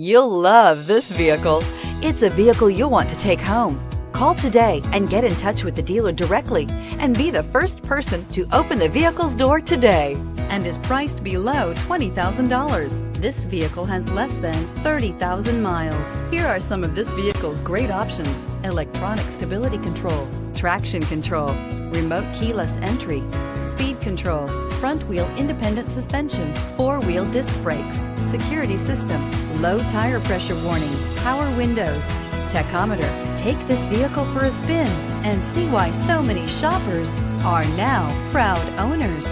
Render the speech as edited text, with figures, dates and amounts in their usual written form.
You'll love this vehicle. It's a vehicle you'll want to take home. Call today and get in touch with the dealer directly and be the first person to open the vehicle's door today, and is priced below $20,000. This vehicle has less than 30,000 miles. Here are some of this vehicle's great options: electronic stability control, traction control, remote keyless entry, speed control, front wheel independent suspension, four-wheel disc brakes, security system, low tire pressure warning, power windows, tachometer. Take this vehicle for a spin and see why so many shoppers are now proud owners.